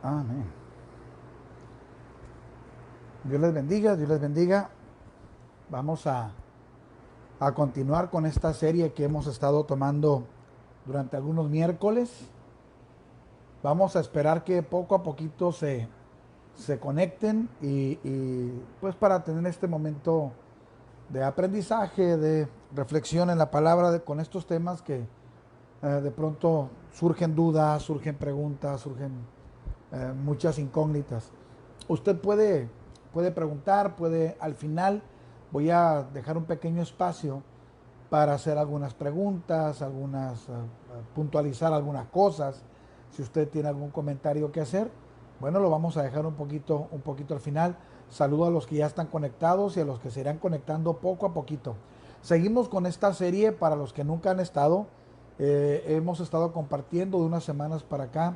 Amén. Dios les bendiga, Dios les bendiga. Vamos a continuar con esta serie que hemos estado tomando durante algunos miércoles. Vamos a esperar que poco a poquito se conecten pues para tener este momento de aprendizaje, de reflexión en la palabra con estos temas que de pronto surgen dudas, surgen preguntas, surgen muchas incógnitas. Usted puede preguntar, puede al final voy a dejar un pequeño espacio para hacer algunas preguntas, puntualizar algunas cosas. Si usted tiene algún comentario que hacer, bueno, lo vamos a dejar un poquito al final. Saludo a los que ya están conectados y a los que se irán conectando poco a poquito. Seguimos con esta serie para los que nunca han estado. Hemos estado compartiendo de unas semanas para acá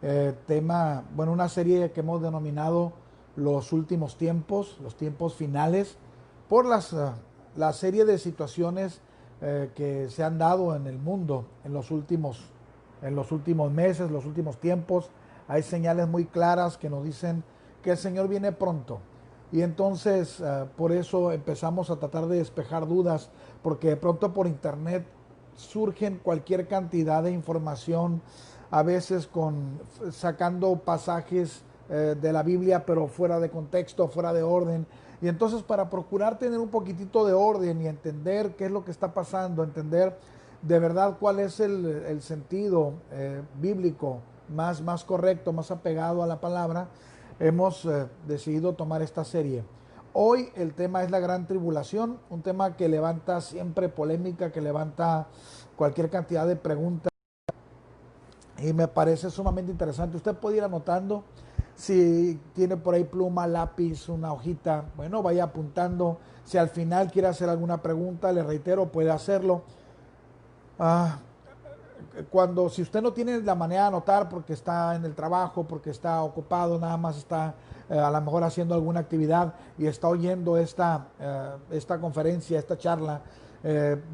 una serie que hemos denominado los últimos tiempos, los tiempos finales, por la serie de situaciones que se han dado en el mundo en los últimos meses, los últimos tiempos. Hay señales muy claras que nos dicen que el Señor viene pronto. Y entonces por eso empezamos a tratar de despejar dudas, porque de pronto por internet surgen cualquier cantidad de información, a veces sacando pasajes de la Biblia, pero fuera de contexto, fuera de orden. Y entonces para procurar tener un poquitito de orden y entender qué es lo que está pasando, entender de verdad cuál es el sentido bíblico más correcto, más apegado a la palabra, hemos decidido tomar esta serie. Hoy el tema es la gran tribulación, un tema que levanta siempre polémica, que levanta cualquier cantidad de preguntas y me parece sumamente interesante. Usted puede ir anotando, si tiene por ahí pluma, lápiz, una hojita, bueno, vaya apuntando. Si al final quiere hacer alguna pregunta, le reitero, puede hacerlo. Ah, si usted no tiene la manera de anotar porque está en el trabajo, porque está ocupado, nada más está a lo mejor haciendo alguna actividad y está oyendo esta conferencia, esta charla,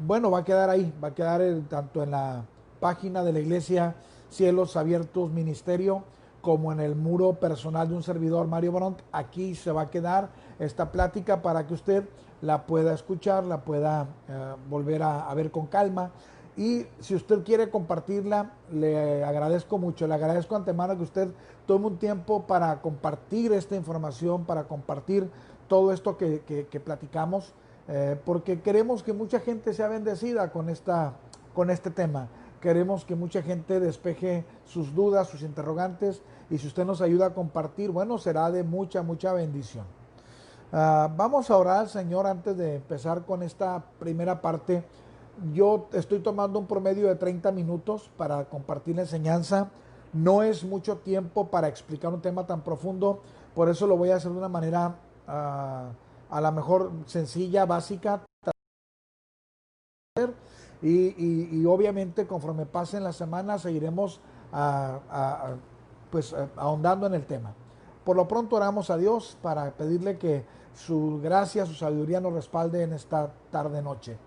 bueno, va a quedar ahí, va a quedar tanto en la página de la iglesia Cielos Abiertos Ministerio como en el muro personal de un servidor, Mario Bront. Aquí se va a quedar esta plática para que usted la pueda escuchar, la pueda volver a ver con calma. Y si usted quiere compartirla, le agradezco mucho, le agradezco antemano que usted tome un tiempo para compartir esta información, para compartir todo esto que platicamos, porque queremos que mucha gente sea bendecida con este tema. Queremos que mucha gente despeje sus dudas, sus interrogantes, y si usted nos ayuda a compartir, bueno, será de mucha bendición. Vamos a orar al Señor antes de empezar con esta primera parte. Yo estoy tomando un promedio de 30 minutos para compartir la enseñanza. No es mucho tiempo para explicar un tema tan profundo, por eso lo voy a hacer de una manera a lo mejor sencilla, básica. Y obviamente conforme pasen las semanas seguiremos ahondando en el tema. Por lo pronto oramos a Dios para pedirle que su gracia, su sabiduría nos respalde en esta tarde noche.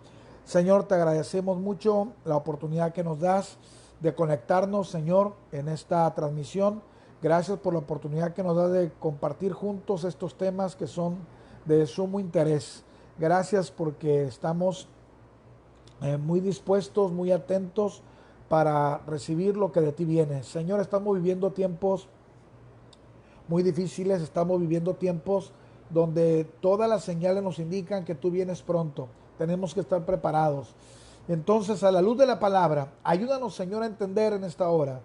Señor, te agradecemos mucho la oportunidad que nos das de conectarnos, Señor, en esta transmisión. Gracias por la oportunidad que nos das de compartir juntos estos temas que son de sumo interés. Gracias porque estamos muy dispuestos, muy atentos para recibir lo que de ti viene. Señor, estamos viviendo tiempos muy difíciles, estamos viviendo tiempos donde todas las señales nos indican que tú vienes pronto. Tenemos que estar preparados. Entonces, a la luz de la palabra, ayúdanos, Señor, a entender en esta hora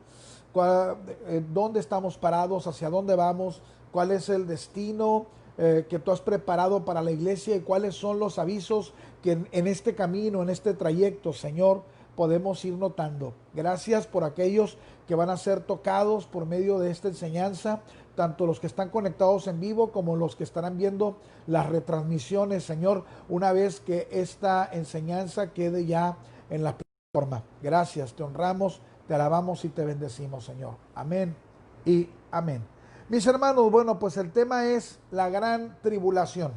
dónde estamos parados, hacia dónde vamos, cuál es el destino que tú has preparado para la iglesia y cuáles son los avisos que en este camino, en este trayecto, Señor, podemos ir notando. Gracias por aquellos que van a ser tocados por medio de esta enseñanza, tanto los que están conectados en vivo como los que estarán viendo las retransmisiones, Señor, una vez que esta enseñanza quede ya en la plataforma. Gracias, te honramos, te alabamos y te bendecimos, Señor. Amén y amén. Mis hermanos, bueno, pues el tema es la gran tribulación.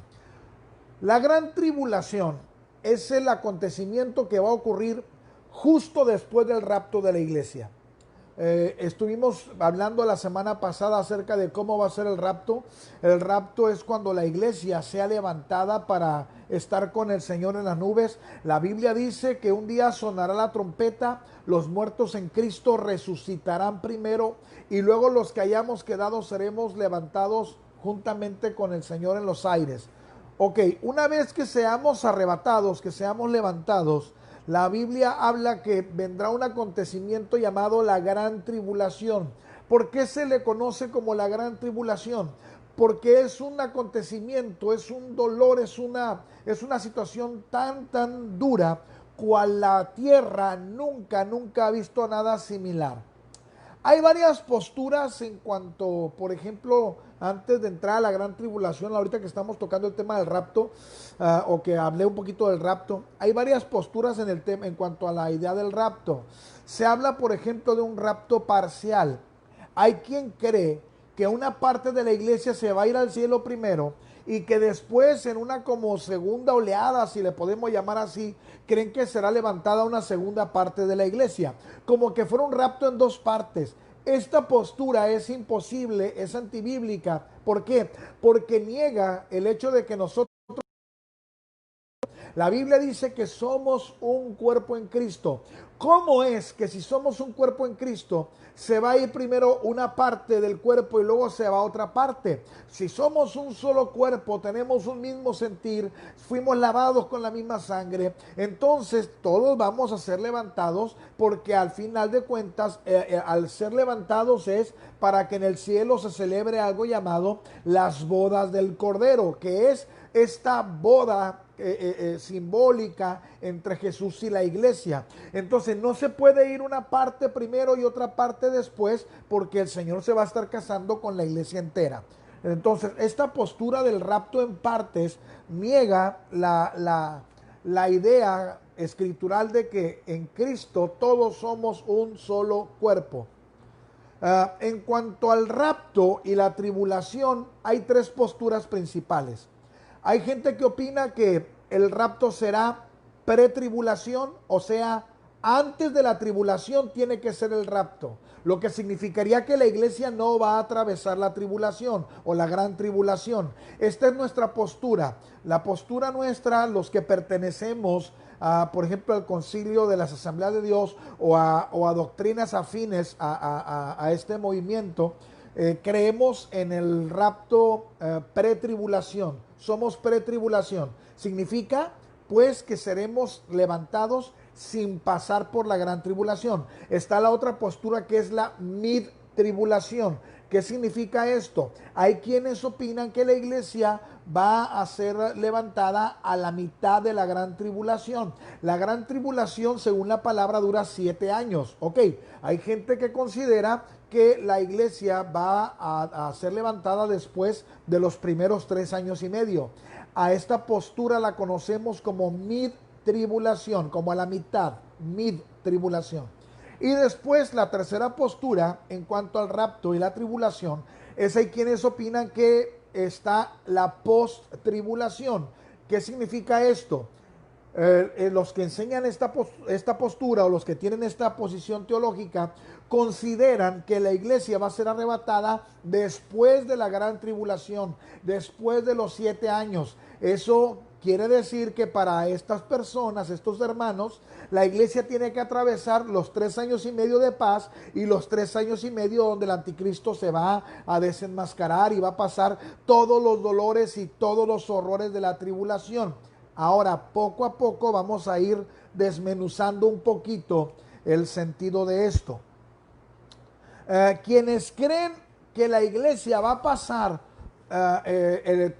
La gran tribulación es el acontecimiento que va a ocurrir justo después del rapto de la iglesia. Estuvimos hablando la semana pasada acerca de cómo va a ser el rapto. El rapto es cuando la iglesia sea levantada para estar con el Señor en las nubes. La Biblia dice que un día sonará la trompeta, los muertos en Cristo resucitarán primero y luego los que hayamos quedado seremos levantados juntamente con el Señor en los aires. Ok, una vez que seamos arrebatados, que seamos levantados, la Biblia habla que vendrá un acontecimiento llamado la gran tribulación. ¿Por qué se le conoce como la gran tribulación? Porque es un acontecimiento, es un dolor, es una situación tan dura, cual la tierra nunca ha visto nada similar. Hay varias posturas en cuanto, por ejemplo, antes de entrar a la gran tribulación, ahorita que estamos tocando el tema del rapto, o que hablé un poquito del rapto, hay varias posturas en el tema en cuanto a la idea del rapto. Se habla, por ejemplo, de un rapto parcial. Hay quien cree que una parte de la iglesia se va a ir al cielo primero y que después en una como segunda oleada, si le podemos llamar así, creen que será levantada una segunda parte de la iglesia, como que fuera un rapto en dos partes. Esta postura es imposible, es antibíblica. ¿Por qué? Porque niega el hecho de que nosotros, la Biblia dice que somos un cuerpo en Cristo. ¿Cómo es que si somos un cuerpo en Cristo, se va a ir primero una parte del cuerpo y luego se va a otra parte? Si somos un solo cuerpo, tenemos un mismo sentir, fuimos lavados con la misma sangre, entonces todos vamos a ser levantados, porque al final de cuentas, al ser levantados es para que en el cielo se celebre algo llamado las bodas del Cordero, que es esta boda simbólica entre Jesús y la iglesia. Entonces no se puede ir una parte primero y otra parte después, porque el Señor se va a estar casando con la iglesia entera. Entonces esta postura del rapto en partes niega la idea escritural de que en Cristo todos somos un solo cuerpo. En cuanto al rapto y la tribulación, hay tres posturas principales. Hay gente que opina que el rapto será pretribulación, o sea, antes de la tribulación tiene que ser el rapto, lo que significaría que la iglesia no va a atravesar la tribulación o la gran tribulación. Esta es nuestra postura. La postura nuestra, los que pertenecemos por ejemplo, al concilio de las Asambleas de Dios o a doctrinas afines a este movimiento, creemos en el rapto pretribulación. Somos pretribulación. Significa pues que seremos levantados sin pasar por la gran tribulación. Está la otra postura que es la mid-tribulación. ¿Qué significa esto? Hay quienes opinan que la iglesia va a ser levantada a la mitad de la gran tribulación. La gran tribulación, según la palabra, dura 7 años. Ok, hay gente que considera que la iglesia va a ser levantada después de los primeros 3 años y medio. A esta postura la conocemos como mid-tribulación, como a la mitad, mid-tribulación. Y después la tercera postura en cuanto al rapto y la tribulación es hay quienes opinan que está la post-tribulación. ¿Qué significa esto? Los que enseñan esta postura o los que tienen esta posición teológica consideran que la iglesia va a ser arrebatada después de la gran tribulación, después de los 7 años. Eso quiere decir que para estas personas, estos hermanos, la iglesia tiene que atravesar los 3 años y medio de paz y los 3 años y medio donde el anticristo se va a desenmascarar y va a pasar todos los dolores y todos los horrores de la tribulación. Ahora, poco a poco vamos a ir desmenuzando un poquito el sentido de esto. Quienes creen que la iglesia va a pasar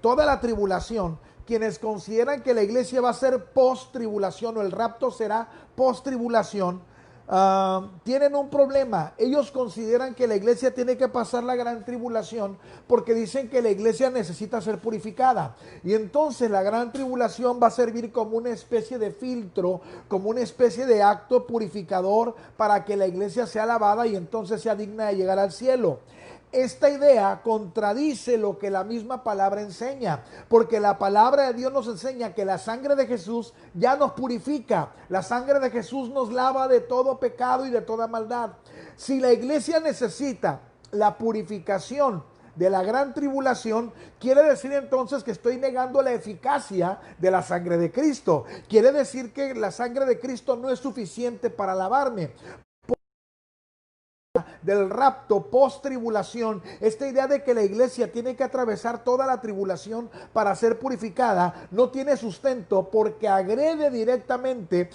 toda la tribulación, quienes consideran que la iglesia va a ser post-tribulación o el rapto será post-tribulación, tienen un problema. Ellos consideran que la iglesia tiene que pasar la gran tribulación porque dicen que la iglesia necesita ser purificada. Y entonces la gran tribulación va a servir como una especie de filtro, como una especie de acto purificador para que la iglesia sea lavada y entonces sea digna de llegar al cielo. Esta idea contradice lo que la misma palabra enseña, porque la palabra de Dios nos enseña que la sangre de Jesús ya nos purifica, la sangre de Jesús nos lava de todo pecado y de toda maldad. Si la iglesia necesita la purificación de la gran tribulación, quiere decir entonces que estoy negando la eficacia de la sangre de Cristo. Quiere decir que la sangre de Cristo no es suficiente para lavarme. Del rapto post tribulación, esta idea de que la iglesia tiene que atravesar toda la tribulación para ser purificada no tiene sustento, porque agrede directamente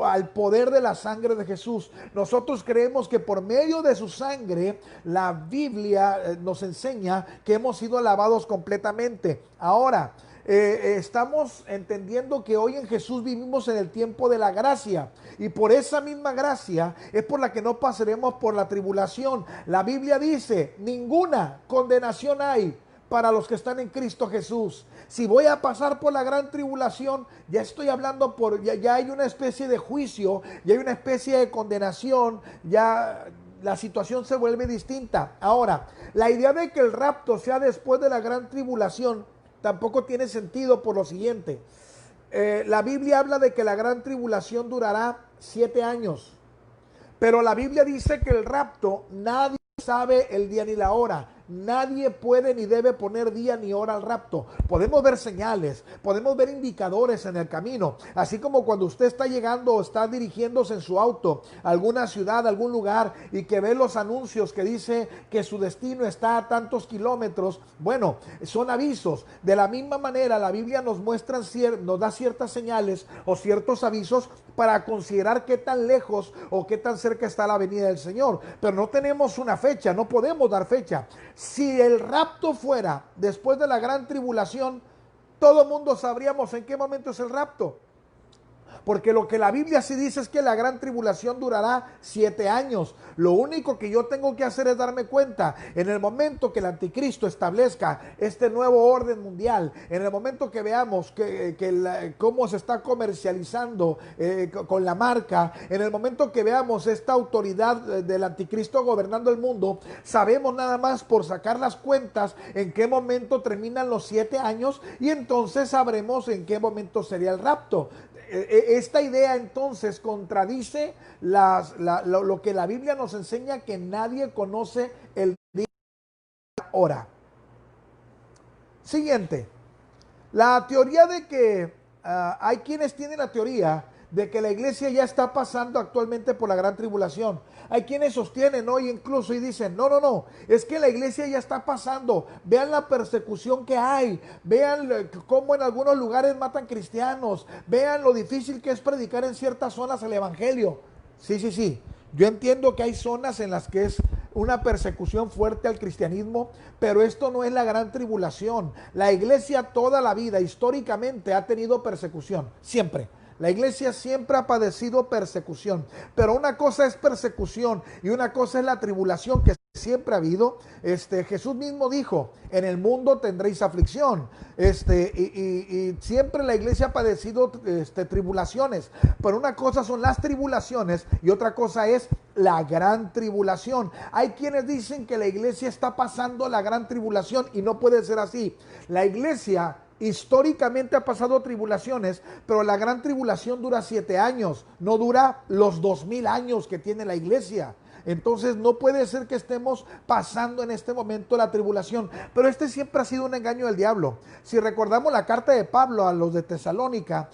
al poder de la sangre de Jesús. Nosotros creemos que por medio de su sangre la Biblia nos enseña que hemos sido lavados completamente. Ahora estamos entendiendo que hoy en Jesús vivimos en el tiempo de la gracia, y por esa misma gracia es por la que no pasaremos por la tribulación. La Biblia dice: ninguna condenación hay para los que están en Cristo Jesús. Si voy a pasar por la gran tribulación, ya estoy hablando ya hay una especie de juicio, ya hay una especie de condenación, ya la situación se vuelve distinta. Ahora, la idea de que el rapto sea después de la gran tribulación tampoco tiene sentido, por lo siguiente. La Biblia habla de que la gran tribulación durará 7 años, pero la Biblia dice que el rapto nadie sabe el día ni la hora. Nadie puede ni debe poner día ni hora al rapto. Podemos ver señales, podemos ver indicadores en el camino, así como cuando usted está llegando o está dirigiéndose en su auto a alguna ciudad, a algún lugar, y que ve los anuncios que dice que su destino está a tantos kilómetros. Bueno, son avisos. De la misma manera, la Biblia nos muestra, nos da ciertas señales o ciertos avisos para considerar qué tan lejos o qué tan cerca está la venida del Señor. Pero no tenemos una fecha, no podemos dar fecha. Si el rapto fuera después de la gran tribulación, todo mundo sabríamos en qué momento es el rapto. Porque lo que la Biblia sí dice es que la gran tribulación durará 7 años. Lo único que yo tengo que hacer es darme cuenta, en el momento que el anticristo establezca este nuevo orden mundial, en el momento que veamos cómo se está comercializando con la marca, en el momento que veamos esta autoridad del anticristo gobernando el mundo, sabemos nada más por sacar las cuentas en qué momento terminan los 7 años, y entonces sabremos en qué momento sería el rapto. Esta idea entonces contradice lo que la Biblia nos enseña, que nadie conoce el día y la hora. Siguiente, la teoría de que hay quienes tienen la teoría de que la iglesia ya está pasando actualmente por la gran tribulación. Hay quienes sostienen hoy incluso y dicen: no, es que la iglesia ya está pasando. Vean la persecución que hay, vean cómo en algunos lugares matan cristianos, vean lo difícil que es predicar en ciertas zonas el evangelio. Sí, yo entiendo que hay zonas en las que es una persecución fuerte al cristianismo, pero esto no es la gran tribulación. La iglesia toda la vida, históricamente, ha tenido persecución, siempre. La iglesia siempre ha padecido persecución, pero una cosa es persecución y una cosa es la tribulación que siempre ha habido. Jesús mismo dijo: en el mundo tendréis aflicción, y siempre la iglesia ha padecido tribulaciones, pero una cosa son las tribulaciones y otra cosa es la gran tribulación. Hay quienes dicen que la iglesia está pasando la gran tribulación, y no puede ser así. La iglesia históricamente ha pasado tribulaciones, pero la gran tribulación dura 7 años, no dura los 2000 años que tiene la iglesia. Entonces no puede ser que estemos pasando en este momento la tribulación, pero siempre ha sido un engaño del diablo. Si recordamos la carta de Pablo a los de Tesalónica,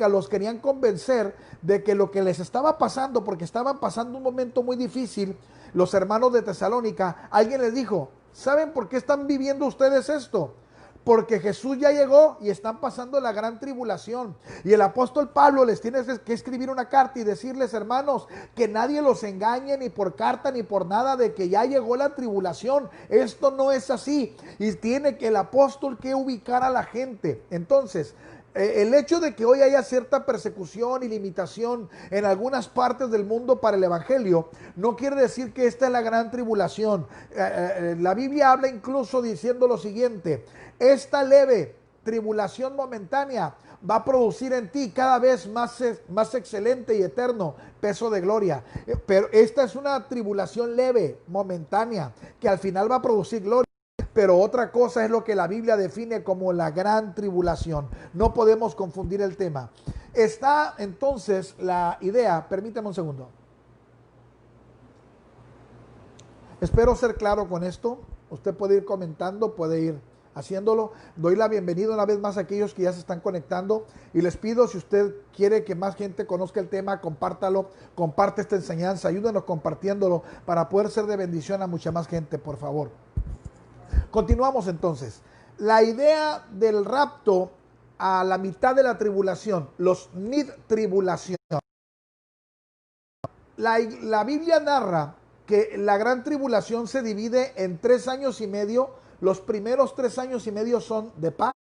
los querían convencer de que lo que les estaba pasando, porque estaban pasando un momento muy difícil, los hermanos de Tesalónica, alguien les dijo: ¿saben por qué están viviendo ustedes esto? Porque Jesús ya llegó y están pasando la gran tribulación. Y el apóstol Pablo les tiene que escribir una carta y decirles: hermanos, que nadie los engañe ni por carta ni por nada de que ya llegó la tribulación. Esto no es así. Y tiene que el apóstol que ubicar a la gente. Entonces, el hecho de que hoy haya cierta persecución y limitación en algunas partes del mundo para el evangelio no quiere decir que esta es la gran tribulación. La Biblia habla incluso diciendo lo siguiente: esta leve tribulación momentánea va a producir en ti cada vez más excelente y eterno peso de gloria. Pero esta es una tribulación leve, momentánea, que al final va a producir gloria. Pero otra cosa es lo que la Biblia define como la gran tribulación. No podemos confundir el tema. Está entonces la idea, permítame un segundo. Espero ser claro con esto. Usted puede ir comentando, puede ir haciéndolo. Doy la bienvenida una vez más a aquellos que ya se están conectando y les pido, si usted quiere que más gente conozca el tema, compártalo, comparte esta enseñanza, ayúdenos compartiéndolo para poder ser de bendición a mucha más gente, por favor. Continuamos entonces. La idea del rapto a la mitad de la tribulación, los mid-tribulación. La Biblia narra que la gran tribulación se divide en 3 años y medio. Los primeros 3 años y medio son de paz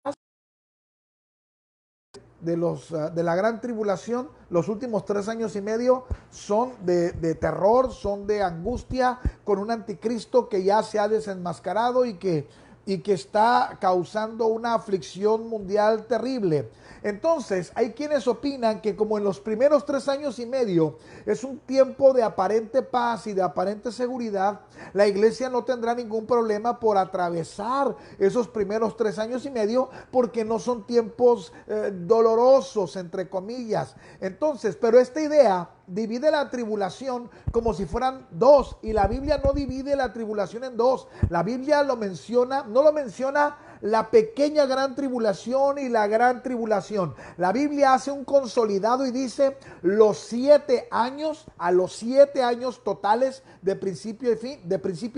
de la gran tribulación. Los últimos 3 años y medio son de terror, son de angustia, con un anticristo que ya se ha desenmascarado y que está causando una aflicción mundial terrible. Entonces, hay quienes opinan que como en los primeros 3 años y medio es un tiempo de aparente paz y de aparente seguridad, la iglesia no tendrá ningún problema por atravesar esos primeros 3 años y medio, porque no son tiempos dolorosos, entre comillas. Entonces, pero esta idea divide la tribulación como si fueran 2, y la Biblia no divide la tribulación en 2. La Biblia lo menciona, no lo menciona la pequeña gran tribulación y la gran tribulación. La Biblia hace un consolidado y dice los 7 años, a los 7 años totales de principio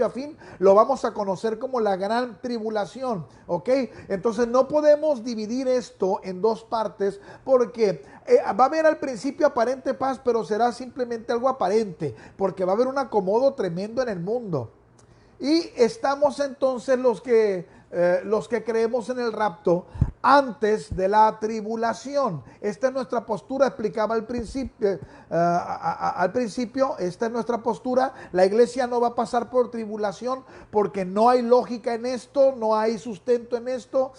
a fin, lo vamos a conocer como la gran tribulación, ¿ok? Entonces no podemos dividir esto en 2 partes, porque va a haber al principio aparente paz, pero será simplemente algo aparente, porque va a haber un acomodo tremendo en el mundo. Y estamos entonces los que creemos en el rapto antes de la tribulación. Esta es nuestra postura, explicaba al principio, esta es nuestra postura. La iglesia no va a pasar por tribulación porque no hay lógica en esto, no hay sustento en esto.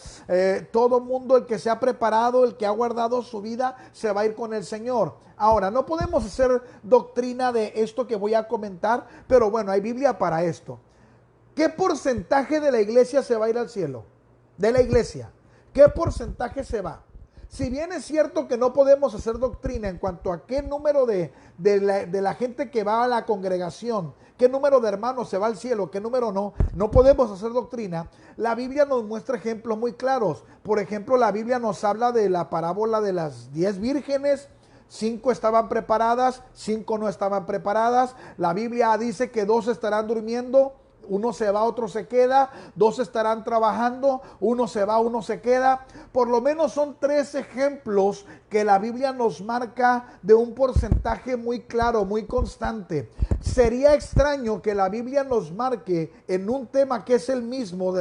Todo mundo, el que se ha preparado, el que ha guardado su vida, se va a ir con el Señor. Ahora, no podemos hacer doctrina de esto que voy a comentar, pero bueno, hay Biblia para esto. ¿Qué porcentaje de la iglesia se va a ir al cielo? De la iglesia. ¿Qué porcentaje se va? Si bien es cierto que no podemos hacer doctrina en cuanto a qué número de la gente que va a la congregación, qué número de hermanos se va al cielo, qué número no podemos hacer doctrina. La Biblia nos muestra ejemplos muy claros. Por ejemplo, la Biblia nos habla de la parábola de las 10 vírgenes. 5 estaban preparadas, 5 no estaban preparadas. La Biblia dice que 2 estarán durmiendo, uno se va, otro se queda. 2 estarán trabajando, uno se va, uno se queda. Por lo menos son 3 ejemplos que la Biblia nos marca de un porcentaje muy claro, muy constante. Sería extraño que la Biblia nos marque en un tema que es el mismo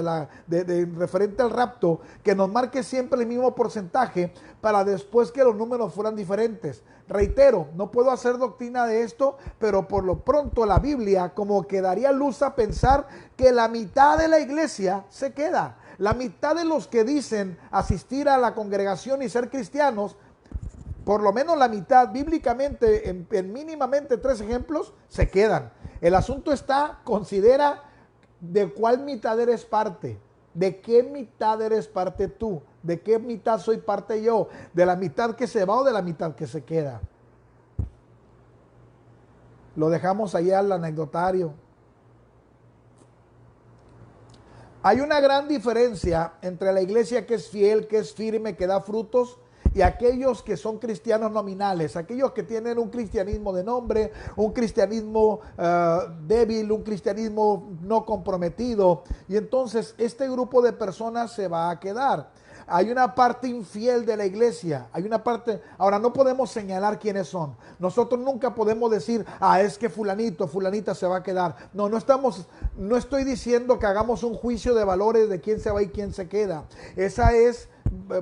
referente al rapto, que nos marque siempre el mismo porcentaje para después que los números fueran diferentes. Reitero, no puedo hacer doctrina de esto, pero por lo pronto la Biblia como que daría luz a pensar que la mitad de la iglesia se queda. La mitad de los que dicen asistir a la congregación y ser cristianos, por lo menos la mitad, bíblicamente, en mínimamente 3 ejemplos, se quedan. El asunto está, considera de cuál mitad eres parte. ¿De qué mitad eres parte tú? ¿De qué mitad soy parte yo? ¿De la mitad que se va o de la mitad que se queda? Lo dejamos allá al anecdotario. Hay una gran diferencia entre la iglesia que es fiel, que es firme, que da frutos, y aquellos que son cristianos nominales, aquellos que tienen un cristianismo de nombre, un cristianismo débil, un cristianismo no comprometido. Y entonces este grupo de personas se va a quedar. Hay una parte infiel de la iglesia, hay una parte. Ahora, no podemos señalar quiénes son. Nosotros nunca podemos decir, es que fulanito, fulanita se va a quedar. No estoy diciendo que hagamos un juicio de valores de quién se va y quién se queda. Esa es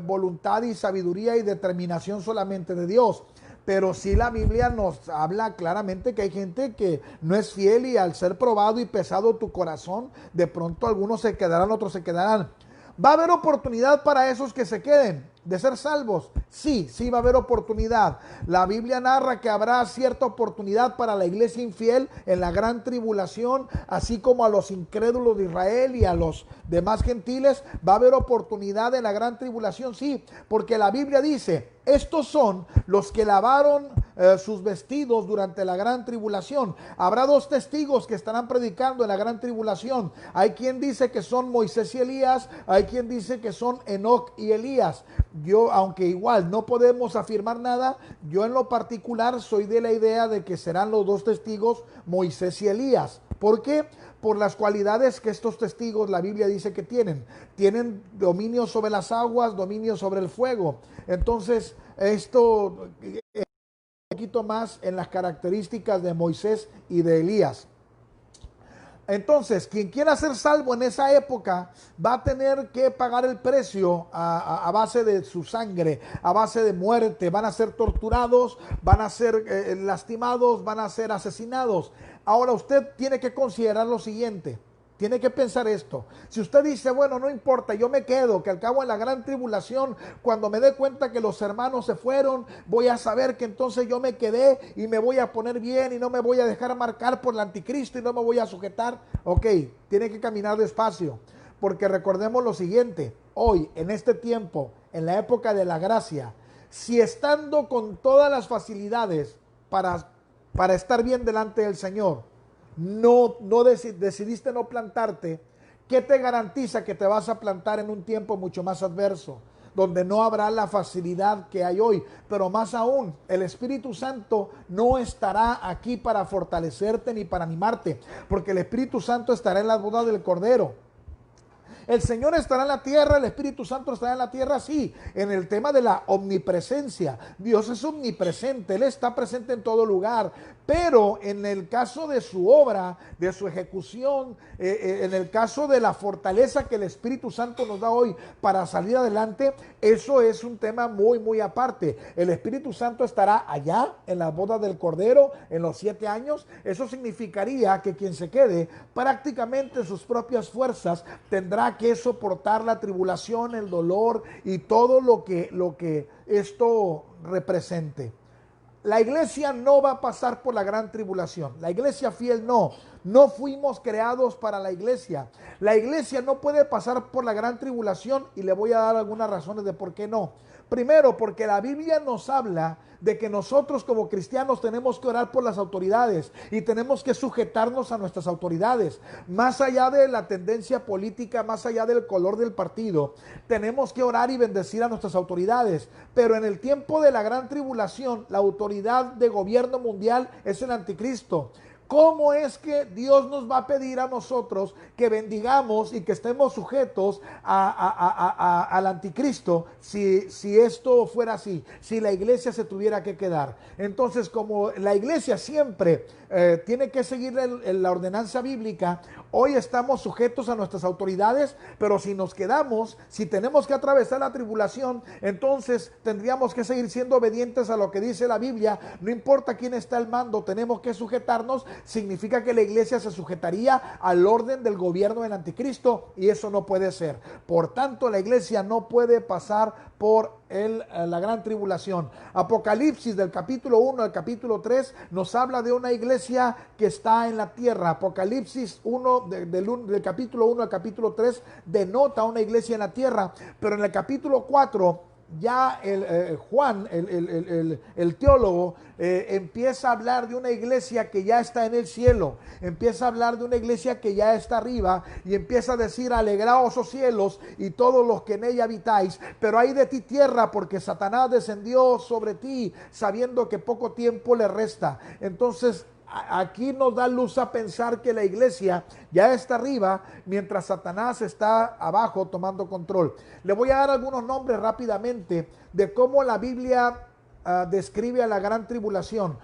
voluntad y sabiduría y determinación solamente de Dios. Pero sí, la Biblia nos habla claramente que hay gente que no es fiel, y al ser probado y pesado tu corazón, de pronto algunos se quedarán, otros se quedarán. ¿Va a haber oportunidad para esos que se queden de ser salvos? Sí va a haber oportunidad. La Biblia narra que habrá cierta oportunidad para la iglesia infiel en la gran tribulación, así como a los incrédulos de Israel y a los demás gentiles. Va a haber oportunidad en la gran tribulación, sí, porque la Biblia dice, estos son los que lavaron sus vestidos durante la gran tribulación. Habrá dos testigos que estarán predicando en la gran tribulación. Hay quien dice que son Moisés y Elías, hay quien dice que son Enoc y Elías. Yo, aunque igual no podemos afirmar nada, yo en lo particular soy de la idea de que serán los dos testigos Moisés y Elías. ¿Por qué? Por las cualidades que estos testigos la Biblia dice que tienen. Tienen dominio sobre las aguas, dominio sobre el fuego. Entonces, esto un poquito más en las características de Moisés y de Elías. Entonces, quien quiera ser salvo en esa época va a tener que pagar el precio a base de su sangre, a base de muerte. Van a ser torturados, van a ser lastimados, van a ser asesinados. Ahora usted tiene que considerar lo siguiente. Tiene que pensar esto. Si usted dice, bueno, no importa, yo me quedo, que al cabo en la gran tribulación, cuando me dé cuenta que los hermanos se fueron, voy a saber que entonces yo me quedé y me voy a poner bien y no me voy a dejar marcar por el anticristo y no me voy a sujetar. Ok, tiene que caminar despacio, porque recordemos lo siguiente, hoy, en este tiempo, en la época de la gracia, si estando con todas las facilidades para estar bien delante del Señor, decidiste no plantarte, ¿qué te garantiza que te vas a plantar en un tiempo mucho más adverso, donde no habrá la facilidad que hay hoy? Pero más aún, el Espíritu Santo no estará aquí para fortalecerte ni para animarte, porque el Espíritu Santo estará en la boda del Cordero. El Señor estará en la tierra, el Espíritu Santo estará en la tierra, sí, en el tema de la omnipresencia. Dios es omnipresente, Él está presente en todo lugar, pero en el caso de su obra, de su ejecución, en el caso de la fortaleza que el Espíritu Santo nos da hoy para salir adelante, eso es un tema muy, muy aparte. El Espíritu Santo estará allá en la boda del Cordero en los 7 años. Eso significaría que quien se quede prácticamente sus propias fuerzas tendrá que soportar la tribulación, el dolor y todo lo que esto represente. La iglesia no va a pasar por la gran tribulación. La iglesia fiel no fuimos creados para la iglesia. La iglesia no puede pasar por la gran tribulación y le voy a dar algunas razones de por qué no. Primero, porque la Biblia nos habla de que nosotros como cristianos tenemos que orar por las autoridades y tenemos que sujetarnos a nuestras autoridades. Más allá de la tendencia política, más allá del color del partido, tenemos que orar y bendecir a nuestras autoridades. Pero en el tiempo de la gran tribulación, la autoridad de gobierno mundial es el anticristo. ¿Cómo es que Dios nos va a pedir a nosotros que bendigamos y que estemos sujetos al anticristo si esto fuera así, si la iglesia se tuviera que quedar? Entonces, como la iglesia siempre tiene que seguir la ordenanza bíblica, hoy estamos sujetos a nuestras autoridades, pero si nos quedamos, si tenemos que atravesar la tribulación, entonces tendríamos que seguir siendo obedientes a lo que dice la Biblia. No importa quién está al mando, tenemos que sujetarnos. Significa que la iglesia se sujetaría al orden del gobierno del anticristo y eso no puede ser. Por tanto, la iglesia no puede pasar por la gran tribulación. Apocalipsis del capítulo 1 al capítulo 3 nos habla de una iglesia que está en la tierra. Apocalipsis 1 del capítulo 1 al capítulo 3 denota una iglesia en la tierra, pero en el capítulo 4 ya Juan, el teólogo, empieza a hablar de una iglesia que ya está en el cielo, empieza a hablar de una iglesia que ya está arriba y empieza a decir: alegraos, oh cielos, y todos los que en ella habitáis, pero ay de ti tierra, porque Satanás descendió sobre ti, sabiendo que poco tiempo le resta. Entonces, aquí nos da luz a pensar que la iglesia ya está arriba, mientras Satanás está abajo tomando control. Le voy a dar algunos nombres rápidamente de cómo la Biblia describe a la gran tribulación.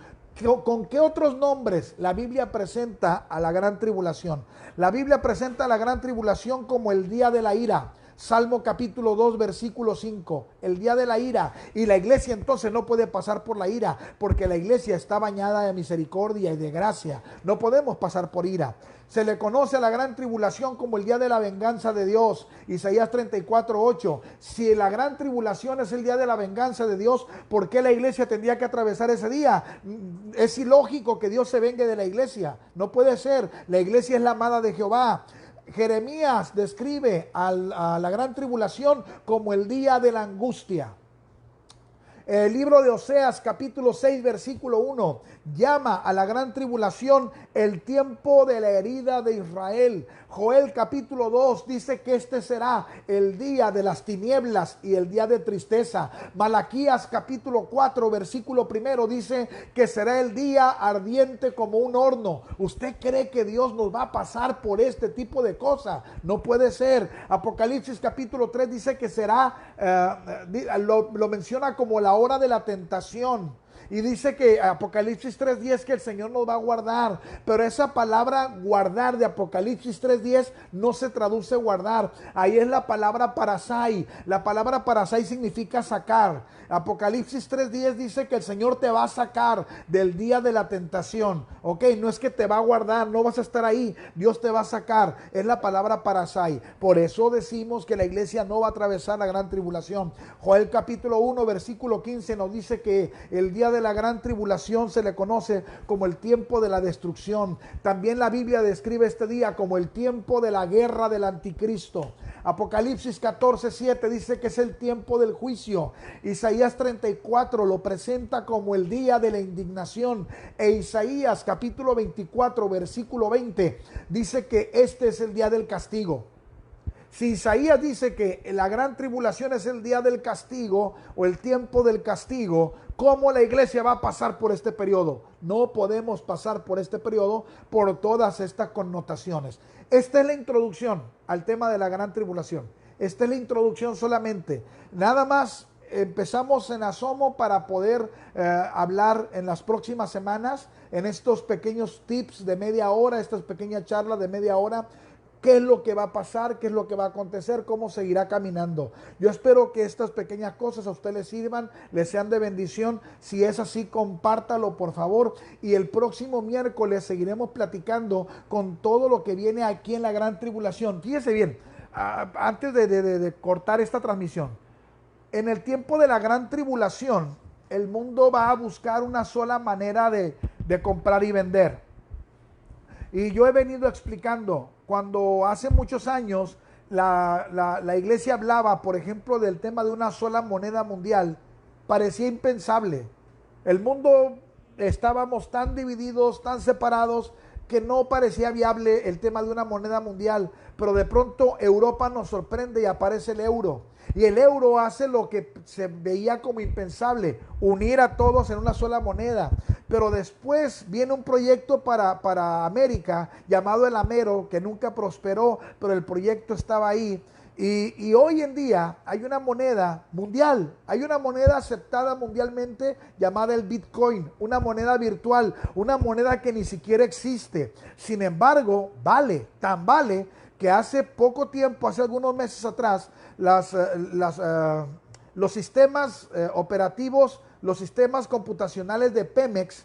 ¿Con qué otros nombres la Biblia presenta a la gran tribulación? La Biblia presenta a la gran tribulación como el día de la ira. Salmo capítulo 2 versículo 5, el día de la ira. Y la iglesia entonces no puede pasar por la ira, porque la iglesia está bañada de misericordia y de gracia. No podemos pasar por ira. Se le conoce a la gran tribulación como el día de la venganza de Dios. Isaías 34:8. Si la gran tribulación es el día de la venganza de Dios, ¿por qué la iglesia tendría que atravesar ese día? Es ilógico que Dios se vengue de la iglesia. No puede ser. La iglesia es la amada de Jehová. Jeremías describe a la gran tribulación como el día de la angustia. El libro de Oseas, capítulo 6, versículo 1, llama a la gran tribulación el tiempo de la herida de Israel. Joel, capítulo 2, dice que este será el día de las tinieblas y el día de tristeza. Malaquías, capítulo 4, versículo 1, dice que será el día ardiente como un horno. ¿Usted cree que Dios nos va a pasar por este tipo de cosas? No puede ser. Apocalipsis, capítulo 3, dice que será, lo menciona como la hora de la tentación. Y dice que Apocalipsis 3:10 que el Señor nos va a guardar. Pero esa palabra guardar de Apocalipsis 3:10 no se traduce guardar. Ahí es la palabra parasai. La palabra parasai significa sacar. Apocalipsis 3:10 dice que el Señor te va a sacar del día de la tentación. Ok, no es que te va a guardar, no vas a estar ahí. Dios te va a sacar. Es la palabra parasai. Por eso decimos que la iglesia no va a atravesar la gran tribulación. Joel capítulo 1 versículo 15 nos dice que el día de la gran tribulación se le conoce como el tiempo de la destrucción. También la Biblia describe este día como el tiempo de la guerra del anticristo. Apocalipsis 14:7 dice que es el tiempo del juicio. Isaías 34 lo presenta como el día de la indignación. E Isaías capítulo 24 versículo 20 dice que este es el día del castigo. Si Isaías dice que la gran tribulación es el día del castigo o el tiempo del castigo, ¿cómo la iglesia va a pasar por este periodo? No podemos pasar por este periodo por todas estas connotaciones. Esta es la introducción al tema de la gran tribulación. Esta es la introducción solamente. Nada más empezamos en asomo para poder hablar en las próximas semanas, en estos pequeños tips de media hora, estas pequeñas charlas de media hora. ¿Qué es lo que va a pasar? ¿Qué es lo que va a acontecer? ¿Cómo seguirá caminando? Yo espero que estas pequeñas cosas a usted le sirvan, le sean de bendición. Si es así, compártalo por favor. Y el próximo miércoles seguiremos platicando con todo lo que viene aquí en la gran tribulación. Fíjese bien, antes de cortar esta transmisión. En el tiempo de la gran tribulación, el mundo va a buscar una sola manera de comprar y vender. Y yo he venido explicando, cuando hace muchos años la iglesia hablaba, por ejemplo, del tema de una sola moneda mundial, parecía impensable. El mundo estábamos tan divididos, tan separados, que no parecía viable el tema de una moneda mundial, pero de pronto Europa nos sorprende y aparece el euro. Y el euro hace lo que se veía como impensable, unir a todos en una sola moneda. Pero después viene un proyecto para América llamado el Amero, que nunca prosperó, pero el proyecto estaba ahí. Y hoy en día hay una moneda mundial, hay una moneda aceptada mundialmente llamada el Bitcoin, una moneda virtual, una moneda que ni siquiera existe. Sin embargo, vale, tan vale que hace poco tiempo, hace algunos meses atrás, los sistemas operativos, los sistemas computacionales de Pemex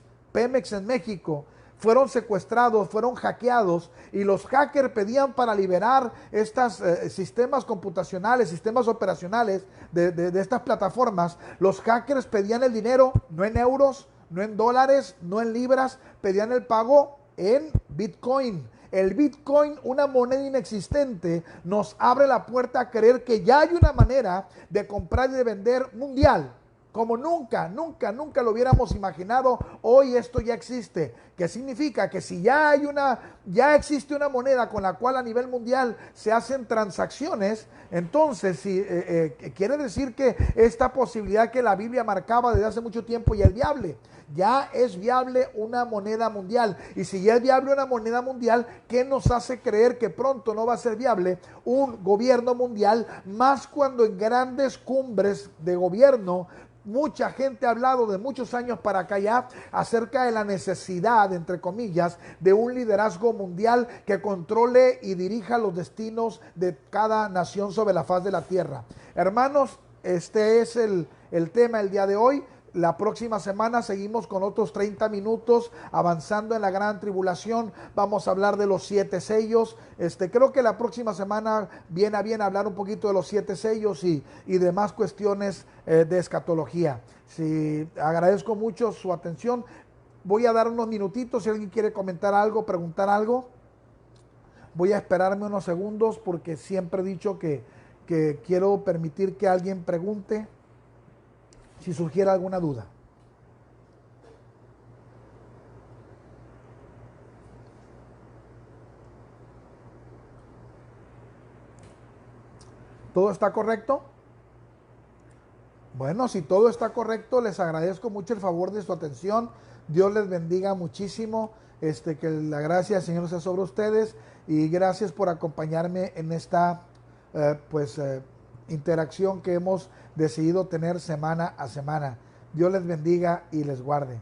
en México, fueron secuestrados, fueron hackeados y los hackers pedían para liberar estos sistemas computacionales, sistemas operacionales de estas plataformas. Los hackers pedían el dinero no en euros, no en dólares, no en libras, pedían el pago en Bitcoin. El Bitcoin, una moneda inexistente, nos abre la puerta a creer que ya hay una manera de comprar y de vender mundial. Como nunca lo hubiéramos imaginado, hoy esto ya existe. ¿Qué significa? Que si ya existe una moneda con la cual a nivel mundial se hacen transacciones, entonces quiere decir que esta posibilidad que la Biblia marcaba desde hace mucho tiempo ya es viable. Ya es viable una moneda mundial. Y si ya es viable una moneda mundial, ¿qué nos hace creer que pronto no va a ser viable un gobierno mundial? Más cuando en grandes cumbres de gobierno mucha gente ha hablado de muchos años para acá ya acerca de la necesidad, entre comillas, de un liderazgo mundial que controle y dirija los destinos de cada nación sobre la faz de la tierra. Hermanos, este es el tema el día de hoy. La próxima semana seguimos con otros 30 minutos avanzando en la gran tribulación. Vamos a hablar de los 7 sellos. Creo que la próxima semana viene a bien hablar un poquito de los 7 sellos y demás cuestiones de escatología. Sí, agradezco mucho su atención. Voy a dar unos minutitos si alguien quiere comentar algo, preguntar algo. Voy a esperarme unos segundos porque siempre he dicho que quiero permitir que alguien pregunte. si surgiera alguna duda. ¿Todo está correcto? Bueno, si todo está correcto, les agradezco mucho el favor de su atención. Dios les bendiga muchísimo. Que la gracia del Señor sea sobre ustedes. Y gracias por acompañarme en esta interacción que hemos decidido tener semana a semana. Dios les bendiga y les guarde.